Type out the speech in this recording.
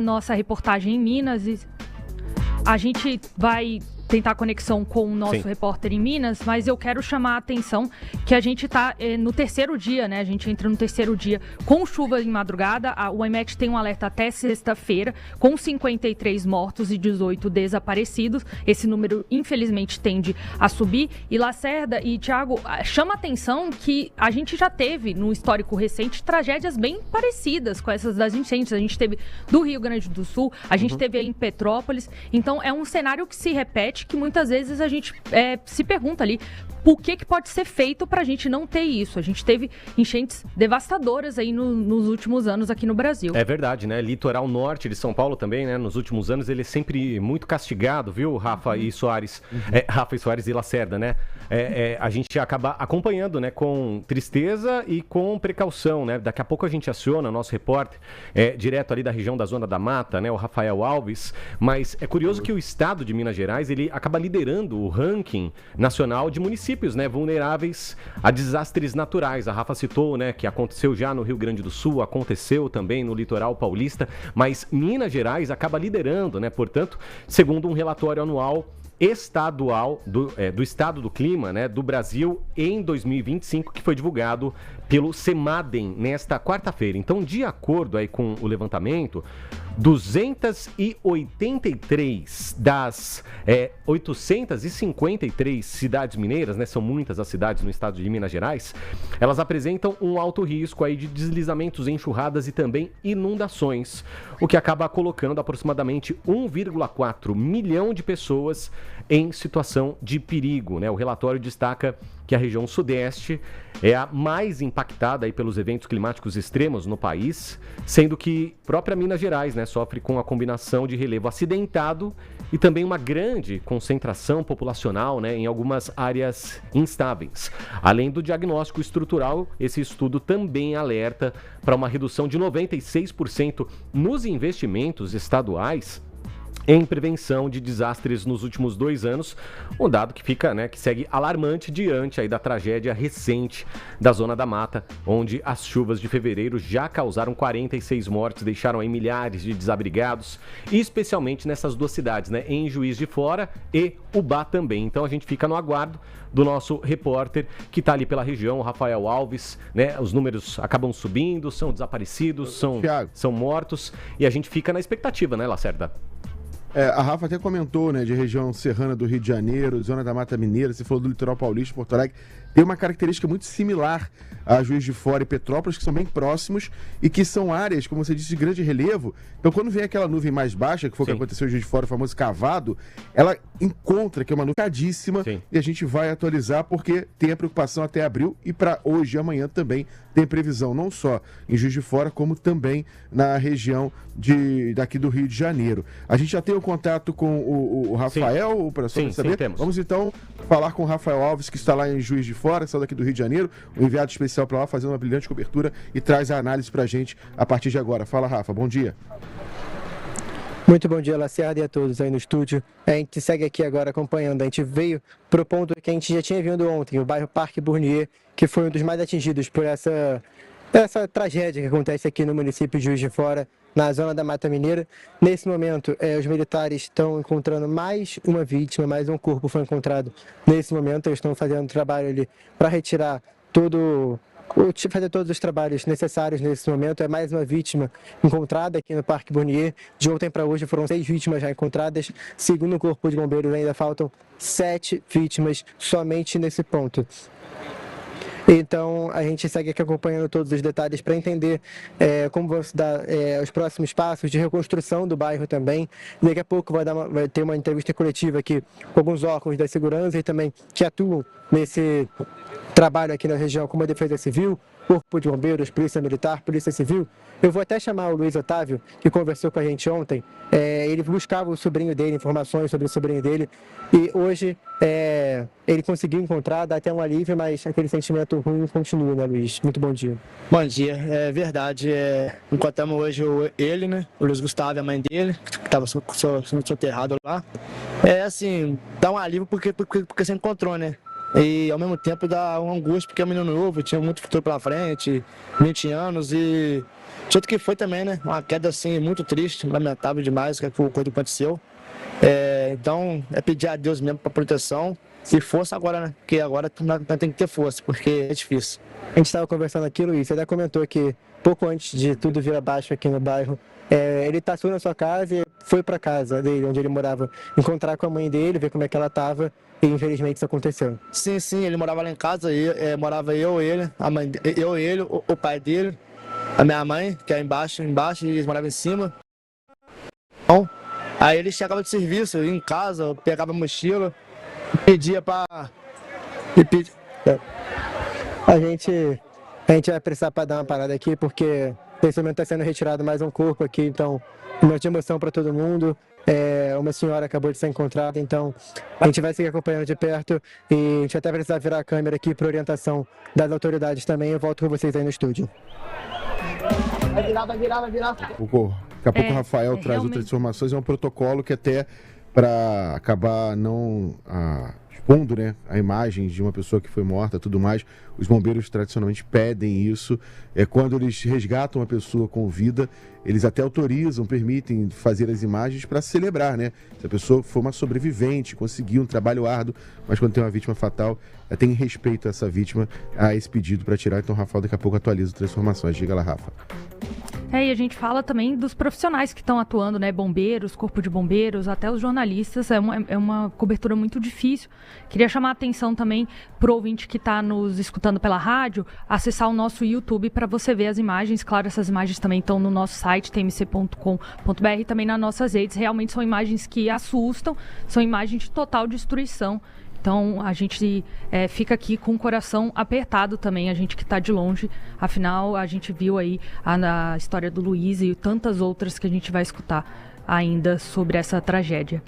nossa reportagem em Minas e a gente vai tentar conexão com o nosso repórter em Minas, mas eu quero chamar a atenção que a gente está no terceiro dia, né? A gente entra no terceiro dia com chuva em madrugada. O IMET tem um alerta até sexta-feira, com 53 mortos e 18 desaparecidos. Esse número, infelizmente, tende a subir. E Lacerda e Thiago, chama a atenção que a gente já teve, no histórico recente, tragédias bem parecidas com essas das enchentes. A gente teve do Rio Grande do Sul, a gente teve aí em Petrópolis. Então, é um cenário que se repete, que muitas vezes a gente se pergunta ali o que pode ser feito para a gente não ter isso. A gente teve enchentes devastadoras aí nos últimos anos aqui no Brasil. É verdade, né? Litoral norte de São Paulo também, né? Nos últimos anos ele é sempre muito castigado, viu, Rafa e Soares? Rafa e Soares e Lacerda, né? A gente acaba acompanhando, né? Com tristeza e com precaução, né? Daqui a pouco a gente aciona o nosso repórter direto ali da região da Zona da Mata, né? O Rafael Alves. Mas é curioso que o estado de Minas Gerais, ele acaba liderando o ranking nacional de municípios, né, vulneráveis a desastres naturais. A Rafa citou, né, que aconteceu já no Rio Grande do Sul, aconteceu também no litoral paulista, mas Minas Gerais acaba liderando, né, portanto, segundo um relatório anual estadual do Estado do Clima, né, do Brasil em 2025, que foi divulgado pelo CEMADEM nesta quarta-feira. Então, de acordo aí com o levantamento, 283 das 853 cidades mineiras, né, são muitas as cidades no estado de Minas Gerais, elas apresentam um alto risco aí de deslizamentos, enxurradas e também inundações, o que acaba colocando aproximadamente 1,4 milhão de pessoas em situação de perigo, né? O relatório destaca que a região sudeste é a mais impactada aí pelos eventos climáticos extremos no país, sendo que própria Minas Gerais, né, sofre com a combinação de relevo acidentado e também uma grande concentração populacional, né, em algumas áreas instáveis. Além do diagnóstico estrutural, esse estudo também alerta para uma redução de 96% nos investimentos estaduais em prevenção de desastres nos últimos 2 anos, um dado que fica, né, que segue alarmante diante aí da tragédia recente da Zona da Mata, onde as chuvas de fevereiro já causaram 46 mortes, deixaram aí milhares de desabrigados, e especialmente nessas 2 cidades, né, em Juiz de Fora e Ubá também. Então a gente fica no aguardo do nosso repórter que está ali pela região, o Rafael Alves, né? Os números acabam subindo, são desaparecidos, são mortos, e a gente fica na expectativa, né, Lacerda? A Rafa até comentou, né, de região serrana do Rio de Janeiro, Zona da Mata Mineira, você falou do litoral paulista, Porto Alegre, tem uma característica muito similar a Juiz de Fora e Petrópolis, que são bem próximos e que são áreas, como você disse, de grande relevo. Então, quando vem aquela nuvem mais baixa, que foi o que aconteceu em Juiz de Fora, o famoso cavado, ela encontra que é uma nuvem cadíssima e a gente vai atualizar porque tem a preocupação até abril e para hoje e amanhã também tem previsão, não só em Juiz de Fora, como também na região daqui do Rio de Janeiro. A gente já tem o contato com o Rafael, para saber. Sim, temos. Vamos então falar com o Rafael Alves, que está lá em Juiz de Fora, que está daqui do Rio de Janeiro, um enviado especial para lá, fazendo uma brilhante cobertura e traz a análise para a gente a partir de agora. Fala, Rafa, bom dia. Muito bom dia, Lacerda, e a todos aí no estúdio. A gente segue aqui agora acompanhando. A gente veio propondo que a gente já tinha vindo ontem, o bairro Parque Bournier, que foi um dos mais atingidos por essa tragédia que acontece aqui no município de Juiz de Fora, na Zona da Mata Mineira. Nesse momento, os militares estão encontrando mais uma vítima, mais um corpo foi encontrado. Nesse momento, eles estão fazendo trabalho ali para retirar fazer todos os trabalhos necessários nesse momento. É mais uma vítima encontrada aqui no Parque Bournier. De ontem para hoje foram 6 vítimas já encontradas. Segundo o Corpo de Bombeiros, ainda faltam 7 vítimas somente nesse ponto. Então, a gente segue aqui acompanhando todos os detalhes para entender como vão se dar os próximos passos de reconstrução do bairro também. Daqui a pouco vai ter uma entrevista coletiva aqui com alguns órgãos da segurança e também que atuam nesse trabalho aqui na região, como a Defesa Civil, Corpo de Bombeiros, Polícia Militar, Polícia Civil. Eu vou até chamar o Luiz Otávio, que conversou com a gente ontem. Ele buscava o sobrinho dele, informações sobre o sobrinho dele, e hoje ele conseguiu encontrar, dá até um alívio, mas aquele sentimento ruim continua, né, Luiz? Muito bom dia. Bom dia, é verdade. Encontramos hoje ele, né, o Luiz Gustavo e a mãe dele, que estava soterrado lá. Assim, dá um alívio porque você encontrou, né? e ao mesmo tempo dá uma angústia, porque é um menino novo, tinha muito futuro pela frente, 20 anos e... do jeito que foi também, né? Uma queda assim muito triste, lamentável demais, que foi o que aconteceu. Então, é pedir a Deus mesmo para proteção e força agora, né? Porque agora nós tem que ter força, porque é difícil. A gente estava conversando aqui, Luiz, você até comentou que pouco antes de tudo vir abaixo aqui no bairro, ele passou na sua casa e foi para casa dele, onde ele morava, encontrar com a mãe dele, ver como é que ela estava, e infelizmente isso aconteceu. Sim, ele morava lá em casa, morava ele, a mãe, ele, o pai dele, a minha mãe, que é embaixo e eles moravam em cima. Então, aí ele chegava de serviço, ia em casa, pegava a mochila, pedia para... A gente vai precisar para dar uma parada aqui, porque nesse momento está sendo retirado mais um corpo aqui, então, uma de emoção para todo mundo. Uma senhora acabou de ser encontrada, então a gente vai seguir acompanhando de perto e a gente até precisar virar a câmera aqui para orientação das autoridades também. Eu volto com vocês aí no estúdio. Vai virar. Daqui a pouco o Rafael traz realmente... outras informações. É um protocolo que até para acabar não expondo, né, a imagem de uma pessoa que foi morta e tudo mais, os bombeiros tradicionalmente pedem isso. Quando eles resgatam uma pessoa com vida, eles até autorizam, permitem fazer as imagens para celebrar, né? Se a pessoa for uma sobrevivente, conseguiu um trabalho árduo, mas quando tem uma vítima fatal, tem respeito a essa vítima, a esse pedido para tirar. Então, Rafael, daqui a pouco atualiza outras informações. Diga lá, Rafa. E a gente fala também dos profissionais que estão atuando, né? Bombeiros, corpo de bombeiros, até os jornalistas. É uma cobertura muito difícil. Queria chamar a atenção também para o ouvinte que está nos escutando pela rádio, acessar o nosso YouTube para você ver as imagens. Claro, essas imagens também estão no nosso site, tmc.com.br, e também nas nossas redes. Realmente são imagens que assustam, são imagens de total destruição. Então, a gente fica aqui com o coração apertado também, a gente que está de longe. Afinal, a gente viu aí a história do Luiz e tantas outras que a gente vai escutar ainda sobre essa tragédia.